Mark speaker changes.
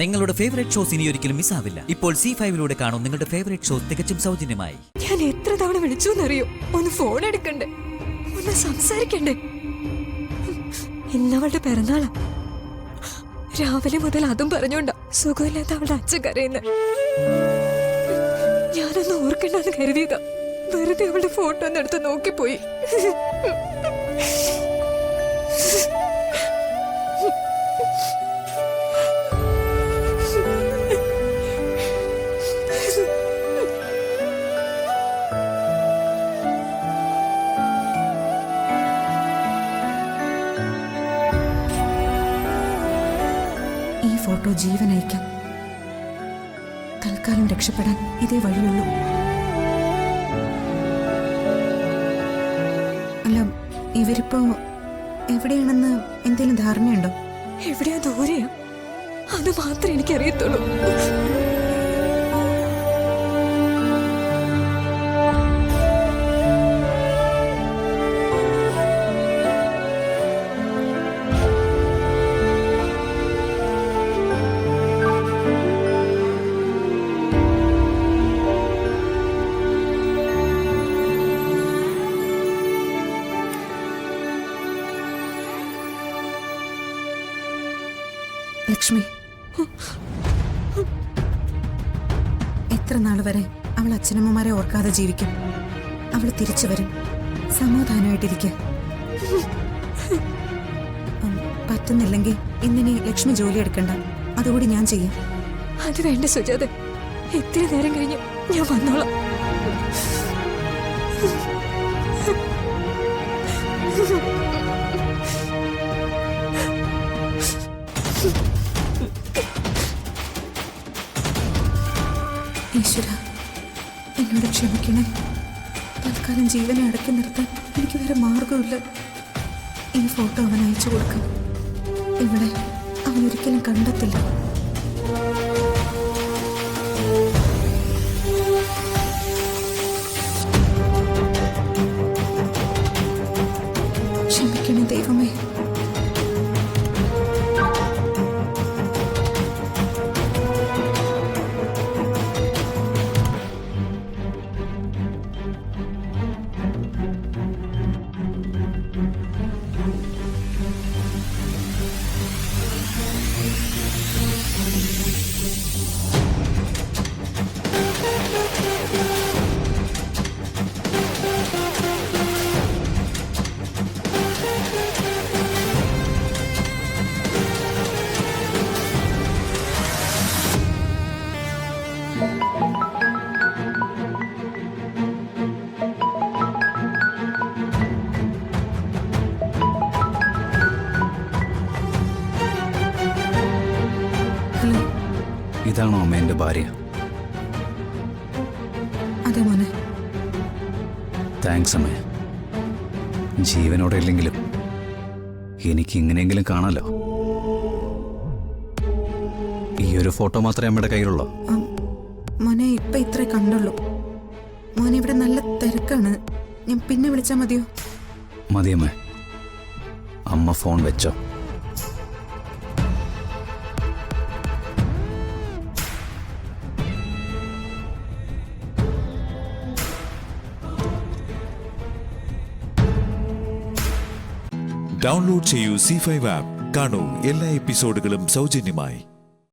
Speaker 1: നിങ്ങളുടെ favourite shows ഇനി ഒരിക്കലും മിസ്സാവില്ല. ഇപ്പോൾ C5 കാണും നിങ്ങളുടെ ഫേവറേറ്റ് ഷോസ് തികച്ചും സൗജന്യമായി.
Speaker 2: ഞാൻ എത്ര തവണ വിളിച്ചു എന്നറിയോ? ഒന്ന് ഫോൺ എടുക്കണ്ടേ, ഒന്ന് സംസാരിക്കണ്ടേ? ഇന്നവളുടെ പിറന്നാളാ. രാവിലെ മുതൽ അതും പറഞ്ഞോണ്ടാ സുഖമില്ലാത്ത അവളുടെ അച്ഛൻ കരയുന്നത്. ഞാനൊന്ന് ഓർക്കണ്ടെന്ന് കരുതിയതാ. വെറുതെ അവളുടെ ഫോട്ടോ ഒന്ന് എടുത്ത് നോക്കിപ്പോയി.
Speaker 3: ഈ ഫോട്ടോ ജീവൻ അയക്കാം. തൽക്കാലം രക്ഷപ്പെടാൻ ഇതേ വഴിയുള്ളൂ. അല്ല, ഇവരിപ്പോ എവിടെയാണെന്ന് എന്തെങ്കിലും ധാരണയുണ്ടോ?
Speaker 2: എവിടെയാ? ദൂരെയാ. അത് മാത്രമേ എനിക്കറിയത്തുള്ളൂ.
Speaker 3: ലക്ഷ്മി, എത്ര നാൾ വരെ അവൾ അച്ഛനമ്മമാരെ ഓർക്കാതെ ജീവിക്കും? അവൾ തിരിച്ചു വരും. സമാധാനമായിട്ടിരിക്കുക. പറ്റുന്നില്ലെങ്കിൽ ഇന്നിനി ലക്ഷ്മി ജോലി എടുക്കണ്ട. അതുകൂടി ഞാൻ ചെയ്യാം.
Speaker 2: അത് വേണ്ട സുജാത, എത്ര നേരം കഴിഞ്ഞ് ഞാൻ വന്നോളാം.
Speaker 3: ഈശ്വര, എന്നോട് ക്ഷമിക്കണം. തൽക്കാലം ജീവനെ അടക്കി നിർത്താൻ എനിക്ക് വേറെ മാർഗമില്ല. ഈ ഫോട്ടോ അവൻ അയച്ചു കൊടുക്കാം. ഇവിടെ അവൻ ഒരിക്കലും കണ്ടെത്തില്ല. ക്ഷമിക്കണം ദൈവമേ.
Speaker 4: ഇതാണോ അമ്മ എൻ്റെ ഭാര്യ?
Speaker 3: അതെ മോനെ.
Speaker 4: താങ്ക്സ് അമ്മേ. ജീവനോടെ ഇല്ലെങ്കിലും എനിക്ക് ഇങ്ങനെയെങ്കിലും കാണാലോ. ഈ ഒരു ഫോട്ടോ മാത്രമേ അമ്മയുടെ കയ്യിലുള്ളൂ?
Speaker 3: മോനെ, ഇപ്പൊ ഇത്രേ കണ്ടുള്ളൂ. മോനെ, ഇവിടെ നല്ല തിരക്കാണ്. ഞാൻ പിന്നെ വിളിച്ചാൽ മതിയോ?
Speaker 4: മതിയമ്മേ. അമ്മ ഫോൺ വെച്ചോ.
Speaker 5: ഡൗൺലോഡ് ചെയ്യൂ C5 ആപ്പ്. കാണൂ എല്ലാ എപ്പിസോഡുകളും സൗജന്യമായി.